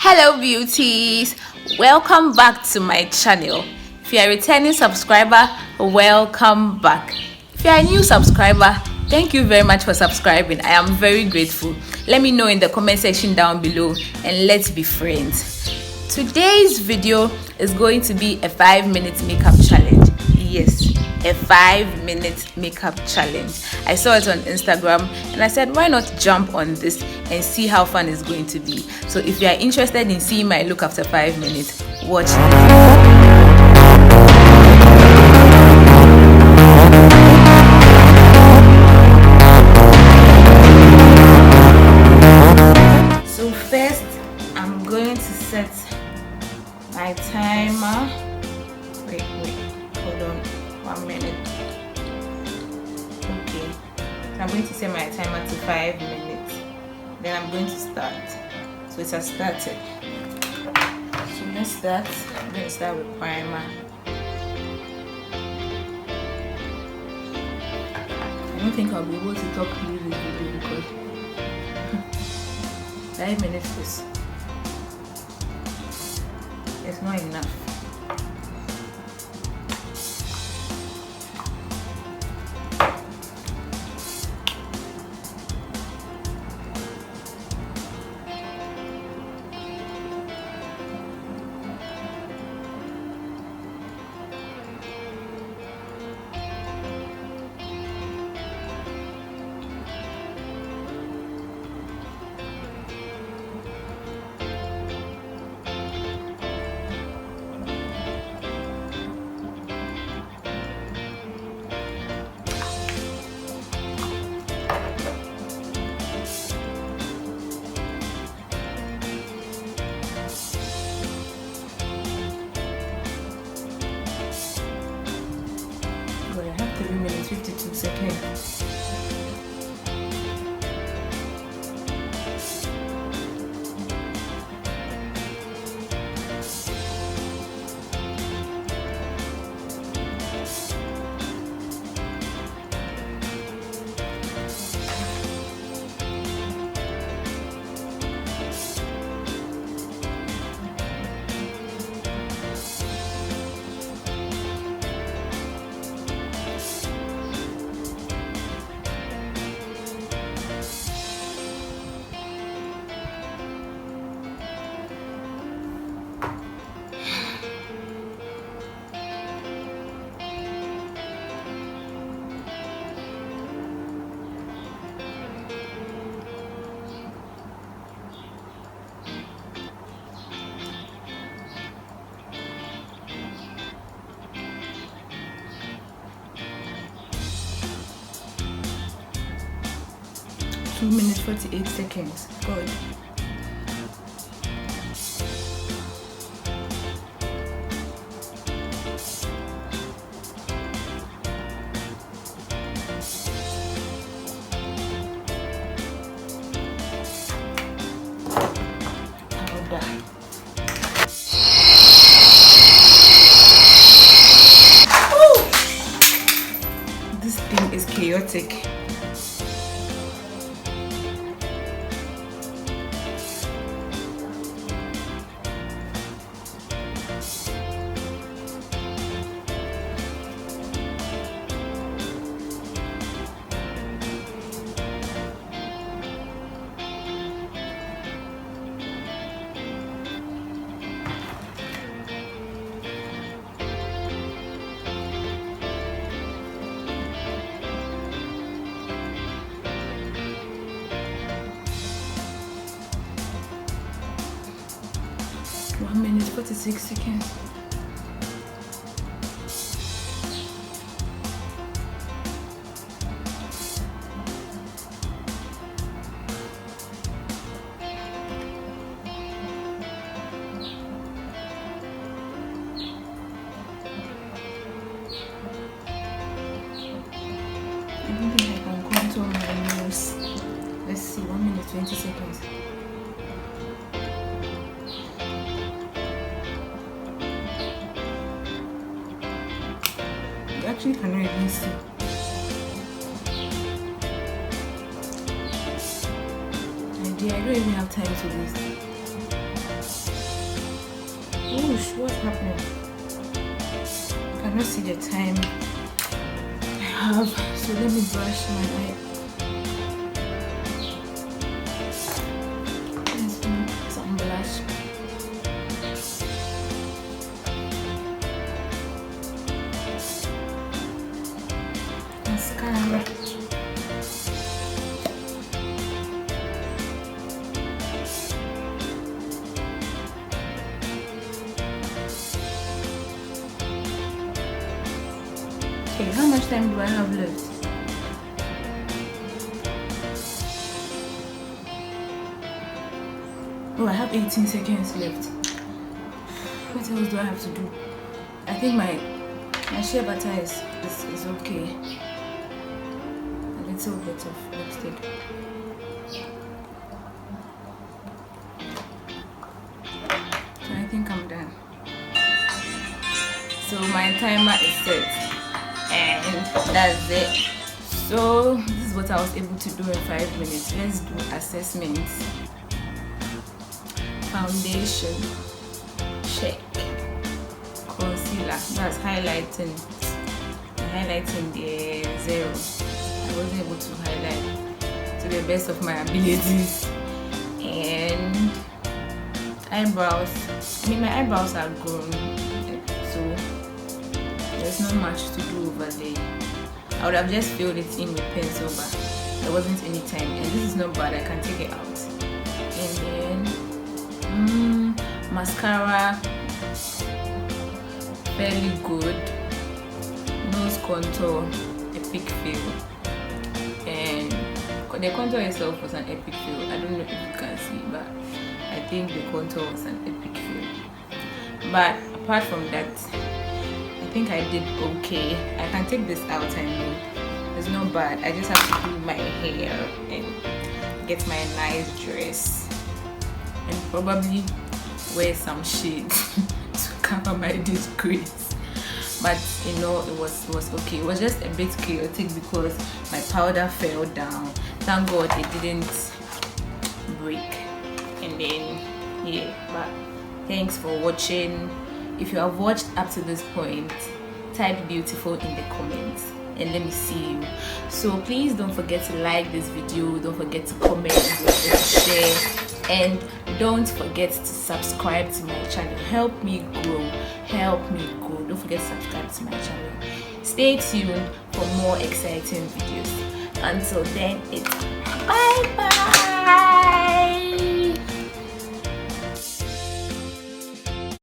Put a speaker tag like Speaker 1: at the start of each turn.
Speaker 1: Hello beauties, welcome back to my channel. If you are a returning subscriber, welcome back. If you are a new subscriber, thank you very much for subscribing. I am very grateful. Let me know in the comment section down below and let's be friends. Today's video is going to be a 5-minute makeup challenge. Yes, a 5-minute makeup challenge. I saw it on Instagram and I said, why not jump on this and see how fun it's going to be. So if you are interested in seeing my look after 5 minutes, watch the video. So first, I'm going to set my timer. Wait, hold on 1 minute. Okay, I'm going to set my timer to 5 minutes. Then I'm going to start. So it has started. So let's start. I'm going to start with primer. I don't think I'll be able to talk through this video because 5 minutes is it's not enough. I have 3 minutes 52 seconds. Two minutes 48 seconds. Good. I'll die. Woo! This thing is chaotic. One minute 46 seconds. I don't think I can contour my nose. Let's see, 1 minute 20 seconds. You actually cannot even see. I don't even have time to waste. what's happening? I cannot see the time I have, so let me brush my eye. Let's do some blush. Mascara. Okay, how much time do I have left? Oh, I have 18 seconds left. What else do I have to do? I think my shea butter is okay. A little bit of lipstick. So I think I'm done. So my timer is set. And that's it. So this is what I was able to do in 5 minutes. Let's do assessments. Foundation check. Concealer, that's highlighting the zero. I was able to highlight to the best of my abilities. And eyebrows, I mean my eyebrows are grown, so there's not much to do over there. I would have just filled it in with pencil, but there wasn't any time. And this is not bad, I can take it out. And then mascara, fairly good. Nose contour, epic feel. And the contour itself was an epic feel. I don't know if you can see, but I think the contour was an epic feel. But apart from that, I think I did okay. I can take this out, I know. It's not bad. I just have to do my hair and get my nice dress. And probably wear some shades to cover my disgrace. But you know, it was okay. It was just a bit chaotic because my powder fell down. Thank God it didn't break. And then yeah, but thanks for watching. If you have watched up to this point, type beautiful in the comments and let me see you. So please don't forget to like this video, don't forget to comment, don't forget to share, and don't forget to subscribe to my channel. Help me grow, don't forget to subscribe to my channel. Stay tuned for more exciting videos. Until then, it's bye bye.